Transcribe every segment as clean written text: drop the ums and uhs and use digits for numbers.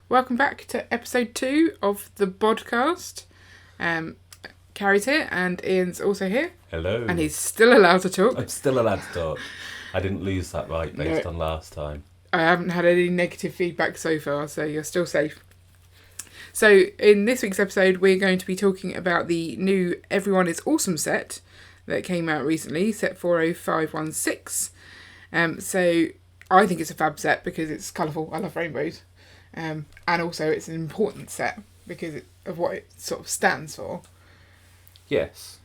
Welcome back to episode 2 of the Bodcast. Carrie's here and Ian's also here. Hello. And he's still allowed to talk. I'm still allowed to talk. I didn't lose that right based on last time. I haven't had any negative feedback so far, so you're still safe. So in this week's episode, we're going to be talking about the new Everyone is Awesome set that came out recently, set 40516. So I think it's a fab set because it's colourful. I love rainbows. And also it's an important set because of what it sort of stands for. Yes.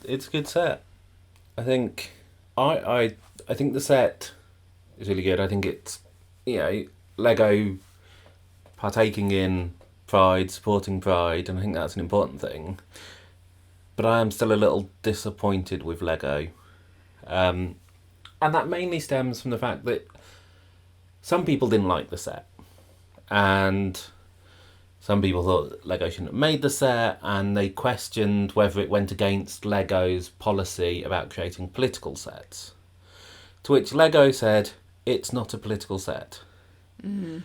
It's a good set. I think I think the set is really good. I think it's, Lego partaking in Pride, supporting Pride, and I think that's an important thing. But I am still a little disappointed with Lego. And that mainly stems from the fact that some people didn't like the set. And some people thought Lego shouldn't have made the set, and they questioned whether it went against Lego's policy about creating political sets. To which Lego said, it's not a political set. Mm-hmm.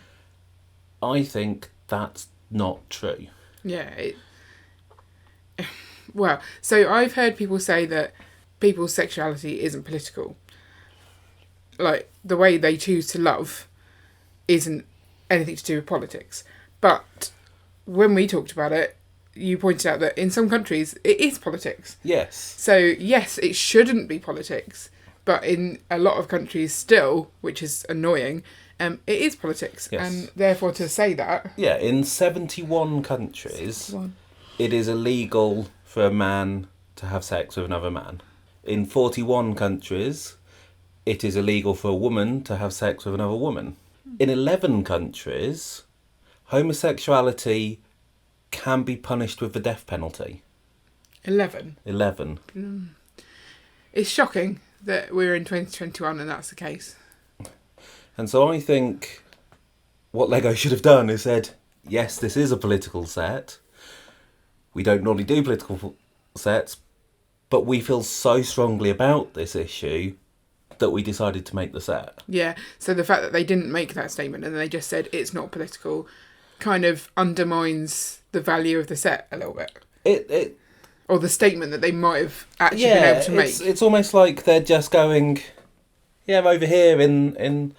I think that's not true. Yeah. Well, so I've heard people say that people's sexuality isn't political. Like, the way they choose to love isn't anything to do with politics. But when we talked about it, you pointed out that in some countries it is politics. Yes. So yes, it shouldn't be politics, but in a lot of countries still, which is annoying, it is politics. Yes. And therefore to say that... Yeah, in 71 countries, it is illegal for a man to have sex with another man. In 41 countries, it is illegal for a woman to have sex with another woman. In 11 countries, homosexuality can be punished with the death penalty. 11? 11. It's shocking that we're in 2021 and that's the case. And so I think what Lego should have done is said, yes, this is a political set. We don't normally do political sets, but we feel so strongly about this issue that we decided to make the set. Yeah, so the fact that they didn't make that statement and they just said it's not political kind of undermines the value of the set a little bit. Or the statement that they might have actually been able to make. It's almost like they're just going, over here in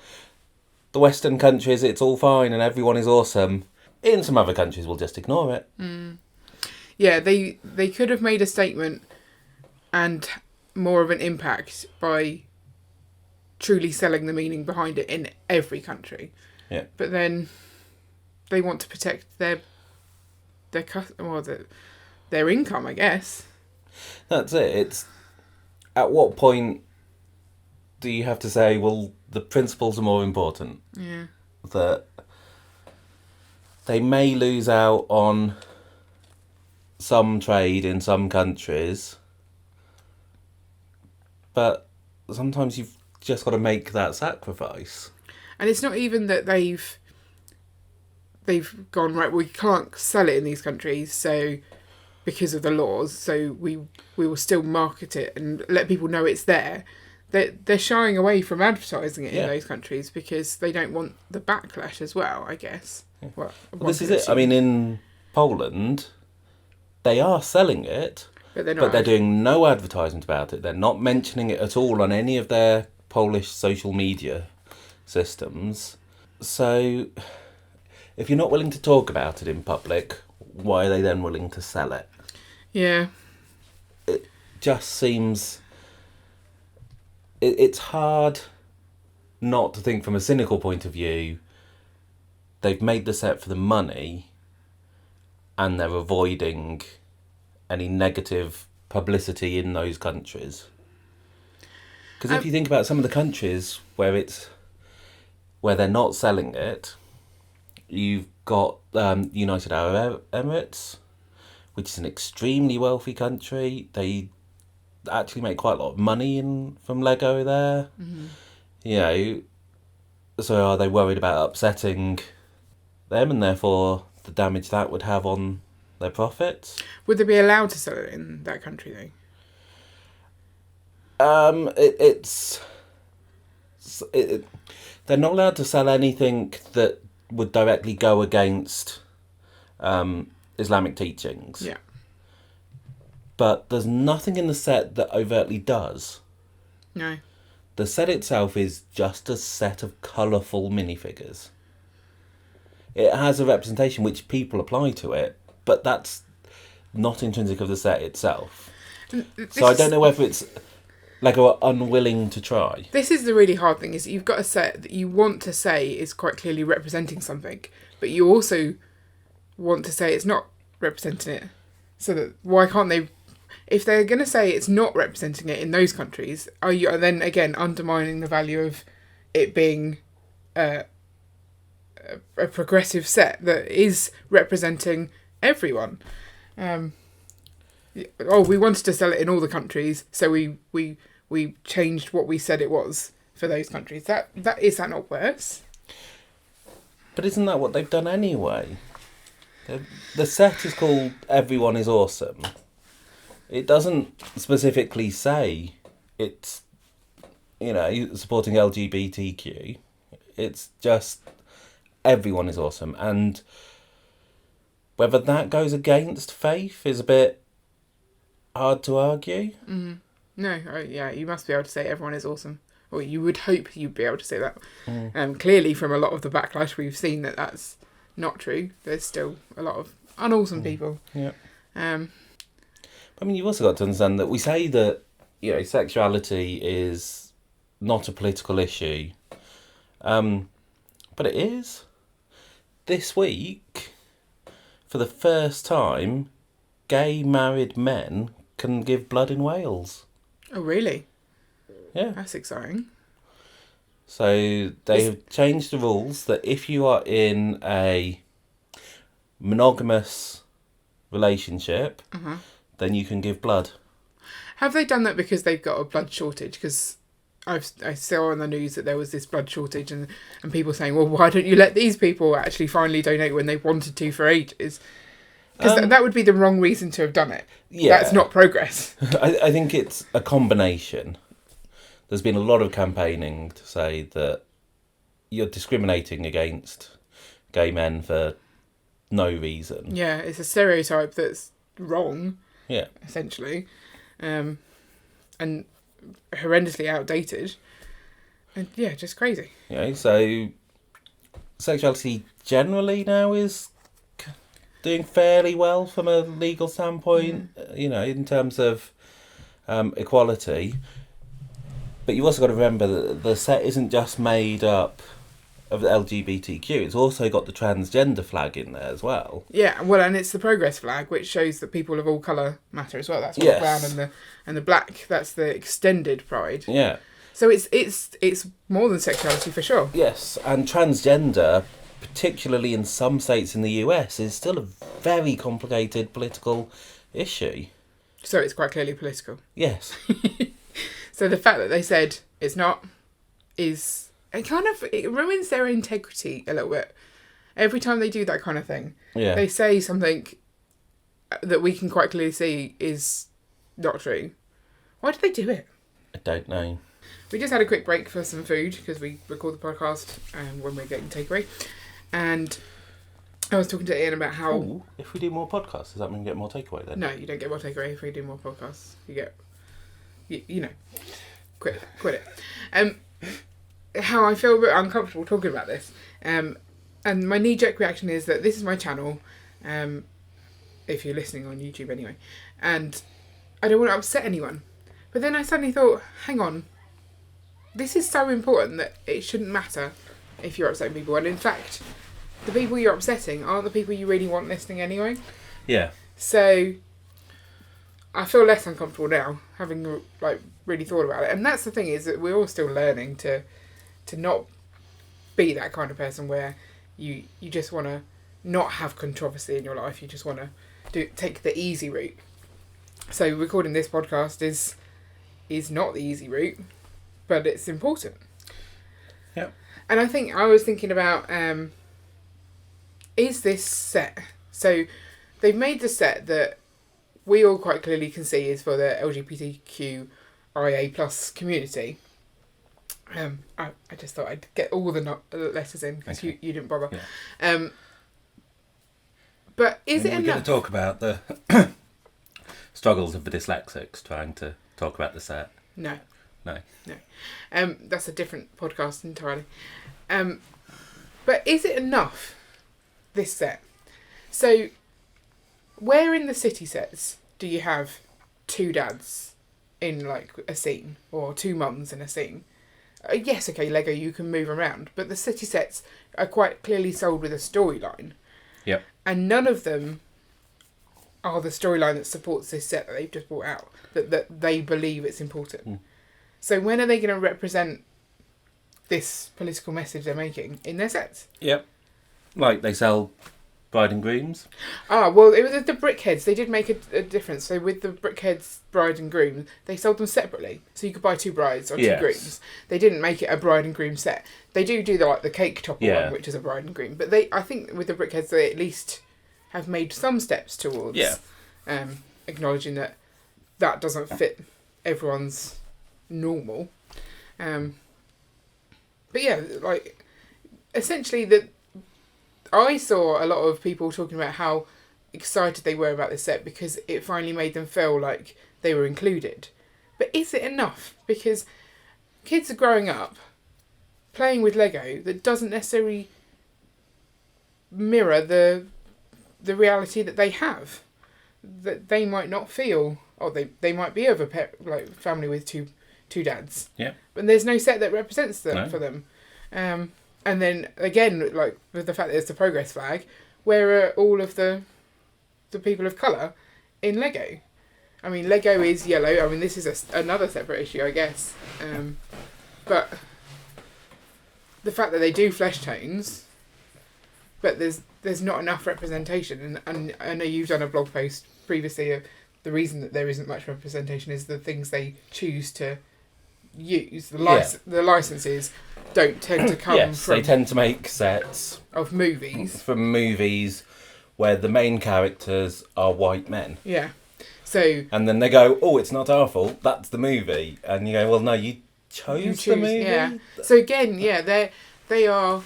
the Western countries it's all fine and everyone is awesome. In some other countries we'll just ignore it. Mm. Yeah, they could have made a statement and more of an impact by truly selling the meaning behind it in every country. Yeah. But then they want to protect their income, I guess. That's it. It's at what point do you have to say, well, the principles are more important? Yeah. That they may lose out on some trade in some countries, but sometimes you've just got to make that sacrifice. And it's not even that they've gone, right, we can't sell it in these countries, so because of the laws, so we will still market it and let people know it's there. They're shying away from advertising it in those countries because they don't want the backlash as well, I guess. Yeah. Well, this is it. I mean, in Poland, they are selling it, but they're doing no advertisement about it. They're not mentioning it at all on any of their Polish social media systems. So if you're not willing to talk about it in public, why are they then willing to sell it? Yeah. It just seems... It's hard not to think from a cynical point of view, they've made the set for the money and they're avoiding any negative publicity in those countries. Because if you think about some of the countries where they're not selling it, you've got United Arab Emirates, which is an extremely wealthy country. They actually make quite a lot of money from Lego there. Mm-hmm. So are they worried about upsetting them and therefore the damage that would have on their profits? Would they be allowed to sell it in that country though? They're not allowed to sell anything that would directly go against Islamic teachings. Yeah. But there's nothing in the set that overtly does. No. The set itself is just a set of colourful minifigures. It has a representation which people apply to it, but that's not intrinsic of the set itself. So I don't know whether it's Lego are unwilling to try. This is the really hard thing, is you've got a set that you want to say is quite clearly representing something, but you also want to say it's not representing it. So that why can't they... If they're going to say it's not representing it in those countries, are you then, again, undermining the value of it being a progressive set that is representing everyone? We wanted to sell it in all the countries, so we changed what we said it was for those countries. Is that not worse? But isn't that what they've done anyway? The set is called Everyone is Awesome. It doesn't specifically say it's, supporting LGBTQ. It's just everyone is awesome. And whether that goes against faith is a bit hard to argue. Mm. No, you must be able to say everyone is awesome. Or you would hope you'd be able to say that. Clearly, from a lot of the backlash we've seen, that's not true. There's still a lot of unawesome people. Yeah. I mean, you've also got to understand that we say that, sexuality is not a political issue. But it is. This week, for the first time, gay married men can give blood in Wales. Oh, really? Yeah. That's exciting. So they have changed the rules that if you are in a monogamous relationship, then you can give blood. Have they done that because they've got a blood shortage? Because I saw on the news that there was this blood shortage and people saying, well, why don't you let these people actually finally donate when they wanted to for ages? Because that would be the wrong reason to have done it. Yeah. That's not progress. I think it's a combination. There's been a lot of campaigning to say that you're discriminating against gay men for no reason. Yeah, it's a stereotype that's wrong. Yeah. Essentially. And horrendously outdated. And yeah, just crazy. So sexuality generally now is doing fairly well from a legal standpoint, in terms of equality. But you've also got to remember that the set isn't just made up of the LGBTQ, it's also got the transgender flag in there as well. Yeah, well, and it's the progress flag, which shows that people of all colour matter as well. That's what the brown and the black, that's the extended pride. Yeah. So it's more than sexuality for sure. Yes, and transgender, particularly in some states in the US, is still a very complicated political issue. So it's quite clearly political. Yes. So the fact that they said it's not is... It ruins their integrity a little bit. Every time they do that kind of thing, they say something that we can quite clearly see is not true. Why do they do it? I don't know. We just had a quick break for some food because we record the podcast when we're getting takeaway. And I was talking to Ian about how... Ooh, if we do more podcasts, does that mean we get more takeaway then? No, you don't get more takeaway if we do more podcasts. You get... Quit it. How I feel a bit uncomfortable talking about this. And my knee-jerk reaction is that this is my channel, if you're listening on YouTube anyway, and I don't want to upset anyone. But then I suddenly thought, hang on, this is so important that it shouldn't matter if you're upsetting people. And in fact, the people you're upsetting aren't the people you really want listening anyway. Yeah. So I feel less uncomfortable now, having really thought about it. And that's the thing, is that we're all still learning to not be that kind of person where you just want to not have controversy in your life. You just want to take the easy route. So recording this podcast is not the easy route, but it's important. Yeah. And I think I was thinking about, is this set? So they've made the set that we all quite clearly can see is for the LGBTQIA+ community. I just thought I'd get all the letters in because Okay. you didn't bother. Yeah. But is it We're going enough? to talk about the struggles of the dyslexics trying to talk about the set. No. No. That's a different podcast entirely. But is it enough, this set? So, where in the city sets do you have two dads in, like, a scene? Or two mums in a scene? Yes, okay, Lego, you can move around. But the city sets are quite clearly sold with a storyline. Yep. And none of them are the storyline that supports this set that they've just brought out. That they believe it's important. Mm. So when are they going to represent this political message they're making in their sets? Yep. Like they sell bride and grooms. Well, it was the Brickheads. They did make a difference. So with the Brickheads bride and groom, they sold them separately. So you could buy two brides or two grooms. They didn't make it a bride and groom set. They do the cake topper one, which is a bride and groom. But I think with the Brickheads, they at least have made some steps towards acknowledging that doesn't fit everyone's normal. But yeah, like, essentially I saw a lot of people talking about how excited they were about this set because it finally made them feel like they were included. But is it enough? Because kids are growing up playing with Lego that doesn't necessarily mirror the reality that they have. That they might not feel, or they might be of a family with two dads. Yeah. But there's no set that represents them No. for them. And then again, like with the fact that there's the progress flag, where are all of the people of colour in Lego? I mean, Lego is yellow. I mean, this is another separate issue, I guess. But the fact that they do flesh tones, but there's not enough representation. And I know you've done a blog post previously of the reason that there isn't much representation is the things they choose to use. The licenses don't tend to come from... they tend to make sets of movies. From movies where the main characters are white men. Yeah. So... And then they go, oh, it's not our fault, that's the movie. And you go, well, no, you chose the movie? Yeah. So again, they are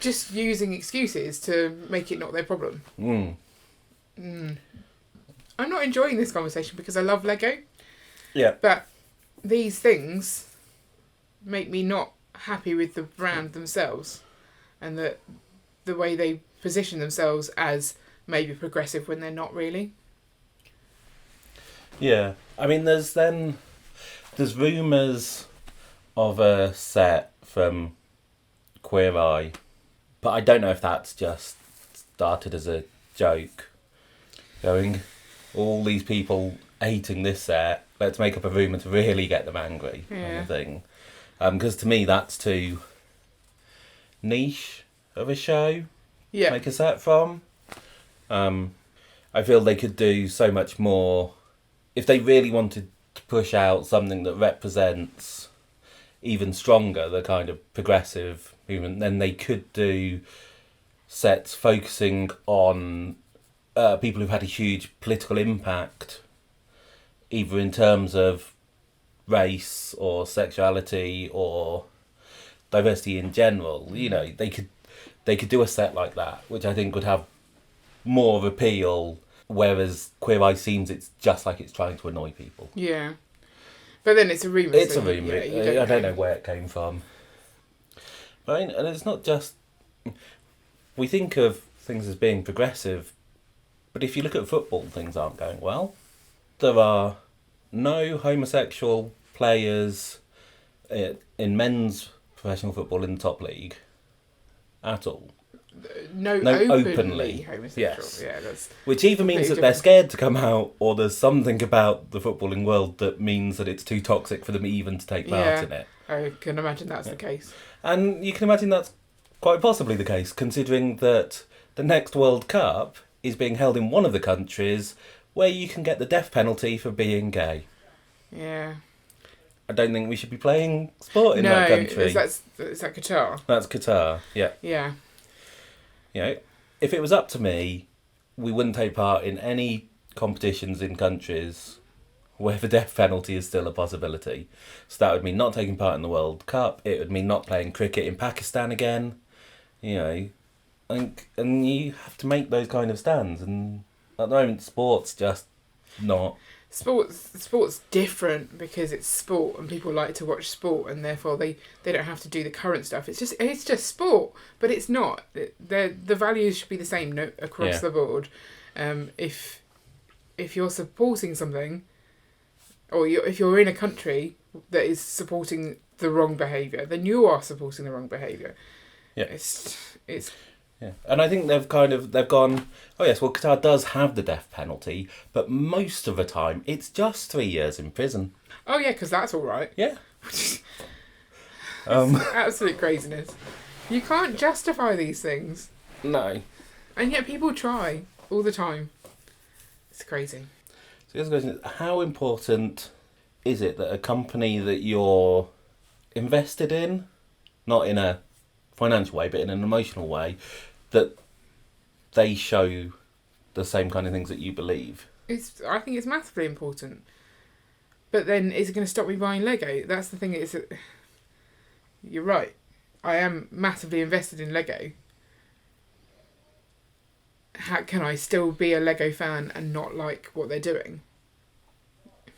just using excuses to make it not their problem. I'm not enjoying this conversation because I love Lego. Yeah. But these things make me not happy with the brand themselves and the way they position themselves as maybe progressive when they're not really. Yeah. I mean, there's rumours of a set from Queer Eye, but I don't know if that's just started as a joke. Going, all these people hating this set, let's make up a rumour to really get them angry, kind of thing. Because to me, that's too niche of a show to make a set from. I feel they could do so much more if they really wanted to push out something that represents even stronger the kind of progressive movement. Then they could do sets focusing on people who've had a huge political impact, either in terms of race or sexuality or diversity in general. You know, they could do a set like that, which I think would have more appeal, whereas Queer Eye seems it's just like it's trying to annoy people. Yeah. But then it's a rumour. It's a rumour. I don't know where it came from. But and it's not just... We think of things as being progressive, but if you look at football, things aren't going well. There are no homosexual players in men's professional football in the top league at all. No openly homosexual. Yes. Yeah, that's which either means that they're scared to come out, or there's something about the footballing world that means that it's too toxic for them even to take part in it. I can imagine that's the case. And you can imagine that's quite possibly the case, considering that the next World Cup is being held in one of the countries where you can get the death penalty for being gay. Yeah. I don't think we should be playing sport in that country. Is that Qatar? That's Qatar, yeah. Yeah. You know, if it was up to me, we wouldn't take part in any competitions in countries where the death penalty is still a possibility. So that would mean not taking part in the World Cup. It would mean not playing cricket in Pakistan again. You know, and you have to make those kind of stands. And at the moment, sport's just not. Sport's different because it's sport and people like to watch sport, and therefore they don't have to do the current stuff. It's just sport, but it's not. The values should be the same across the board. If you're supporting something, or if you're in a country that is supporting the wrong behaviour, then you are supporting the wrong behaviour. Yeah. It's Yeah, and I think they've gone, oh yes, well, Qatar does have the death penalty, but most of the time it's just 3 years in prison. Oh yeah, because that's all right. Yeah. Absolute craziness. You can't justify these things. No. And yet people try all the time. It's crazy. So the other question is, how important is it that a company that you're invested in, not in a financial way, but in an emotional way, that they show the same kind of things that you believe? I think it's massively important. But then, is it going to stop me buying Lego? That's the thing. You're right. I am massively invested in Lego. How can I still be a Lego fan and not like what they're doing? I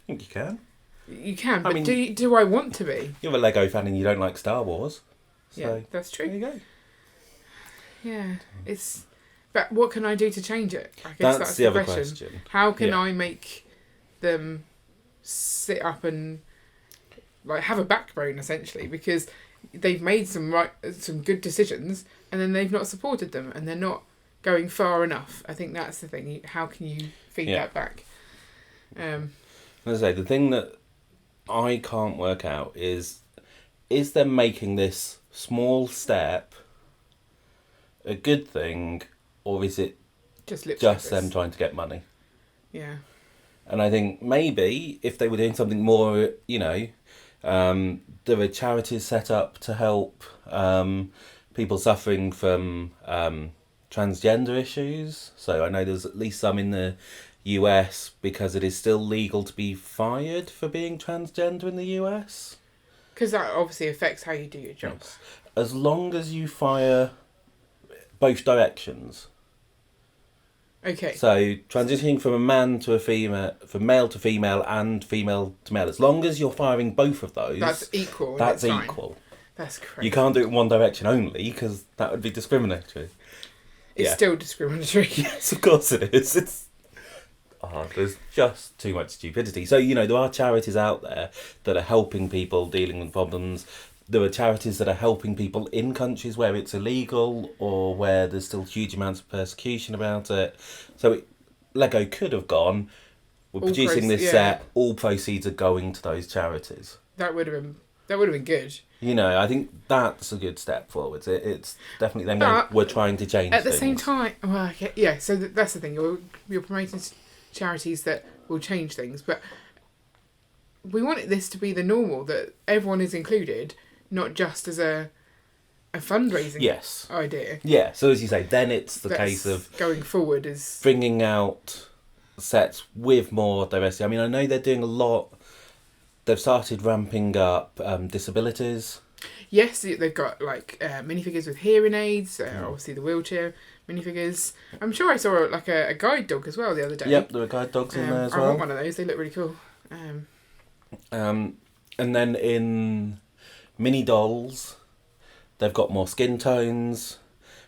think you can. You can, but do I want to be? You're a Lego fan and you don't like Star Wars. So yeah, that's true. There you go. Yeah, but what can I do to change it? I guess that's the other question. How can I make them sit up and like have a backbone, essentially, because they've made some good decisions and then they've not supported them and they're not going far enough. I think that's the thing. How can you feed that back? As I say, the thing that I can't work out is them making this small step a good thing, or is it just them trying to get money? Yeah. And I think maybe if they were doing something more, there are charities set up to help people suffering from transgender issues. So I know there's at least some in the US, because it is still legal to be fired for being transgender in the US. Because that obviously affects how you do your jobs. As long as you fire both directions. Okay. So transitioning from a man to a female, from male to female and female to male, as long as you're firing both of those, that's equal. That's equal. That's crazy. You can't do it in one direction only, because that would be discriminatory. It's still discriminatory. Yes, of course it is. There's just too much stupidity. So, there are charities out there that are helping people dealing with problems. There are charities that are helping people in countries where it's illegal or where there's still huge amounts of persecution about it. So Lego could have gone, we're producing this set, all proceeds are going to those charities. That would have been good. I think that's a good step forward. It's definitely them going, we're trying to change at the things. same time. Well, yeah. So that's the thing. You're promoting charities that will change things, but we want this to be the normal, that everyone is included, not just as a fundraising idea. Yeah. So as you say, then it's the case of going forward is bringing out sets with more diversity. I mean, I know they're doing a lot. They've started ramping up disabilities. Yes, they've got minifigures with hearing aids. Obviously, the wheelchair minifigures. I'm sure I saw a guide dog as well the other day. Yep, there are guide dogs in there as well. I want one of those. They look really cool. And then in mini dolls, they've got more skin tones.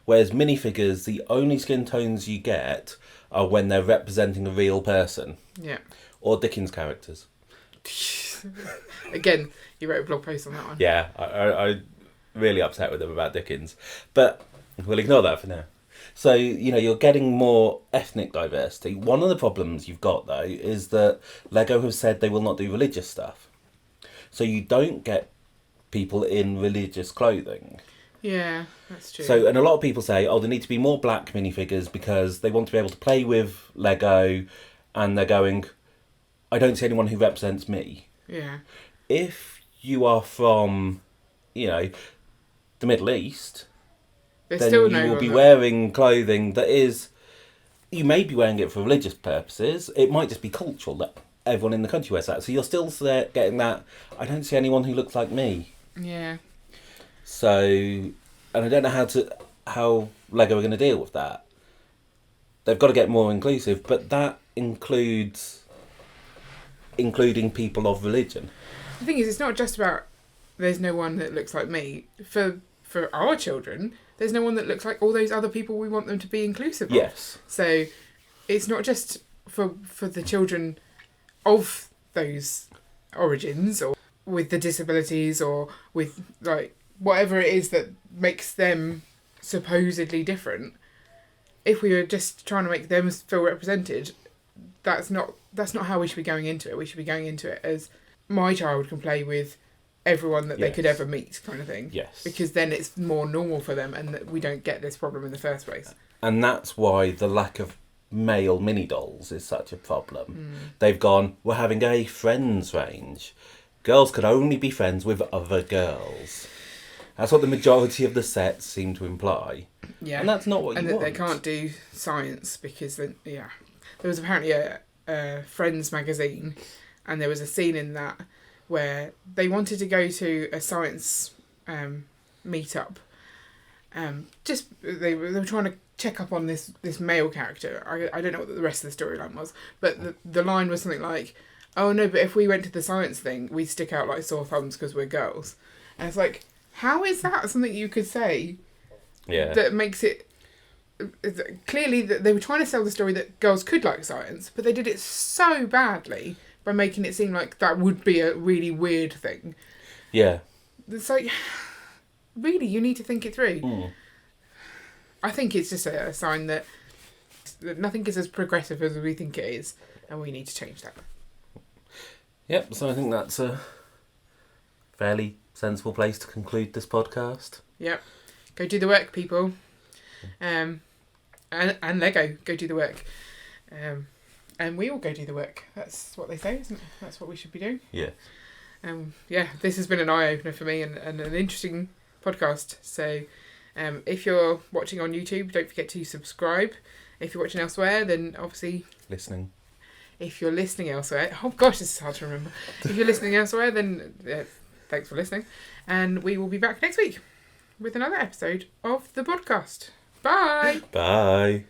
Whereas minifigures, the only skin tones you get are when they're representing a real person. Yeah. Or Dickens characters. Again, you wrote a blog post on that one. Yeah, I really upset with them about Dickens. But we'll ignore that for now. So, you're getting more ethnic diversity. One of the problems you've got, though, is that Lego have said they will not do religious stuff. So you don't get people in religious clothing. Yeah, that's true. So, and a lot of people say, there need to be more black minifigures because they want to be able to play with Lego, and they're going, I don't see anyone who represents me. Yeah. If you are from, the Middle East, then you will be wearing clothing that is, you may be wearing it for religious purposes. It might just be cultural. everyone in the country wears that. So you're still getting that, I don't see anyone who looks like me. Yeah. So, and I don't know how Lego are going to deal with that. They've got to get more inclusive, but that includes including people of religion. The thing is, it's not just about there's no one that looks like me. For our children, there's no one that looks like all those other people we want them to be inclusive of. Yes. So it's not just for the children of those origins or with the disabilities or with like whatever it is that makes them supposedly different. If we were just trying to make them feel represented, that's not how we should be going into it. We should be going into it as my child can play with everyone that they could ever meet, kind of thing. Yes. Because then it's more normal for them, and that we don't get this problem in the first place. And that's why the lack of male mini dolls is such a problem. They've gone, we're having a friends range. Girls can only be friends with other girls. That's what the majority of the sets seem to imply. Yeah. And that's not what you want. And that they can't do science because then, there was apparently a Friends magazine, and there was a scene in that where they wanted to go to a science meetup. They were trying to check up on this male character. I don't know what the rest of the storyline was, but the line was something like, "Oh no, but if we went to the science thing, we'd stick out like sore thumbs because we're girls." And it's like, how is that something you could say? Yeah. That makes it clearly that they were trying to sell the story that girls could like science, but they did it so badly by making it seem like that would be a really weird thing. Yeah. It's like, really, you need to think it through. I think it's just a sign that nothing is as progressive as we think it is, and we need to change that. Yep, so I think that's a fairly sensible place to conclude this podcast. Yep. Go do the work, people. And Lego, go do the work. And we all go do the work. That's what they say, isn't it? That's what we should be doing. Yeah. This has been an eye-opener for me and an interesting podcast. So if you're watching on YouTube, don't forget to subscribe. If you're watching elsewhere, then obviously... Listening. If you're listening elsewhere... Oh gosh, this is hard to remember. If you're listening elsewhere, then thanks for listening. And we will be back next week with another episode of the Bodcast. Bye! Bye!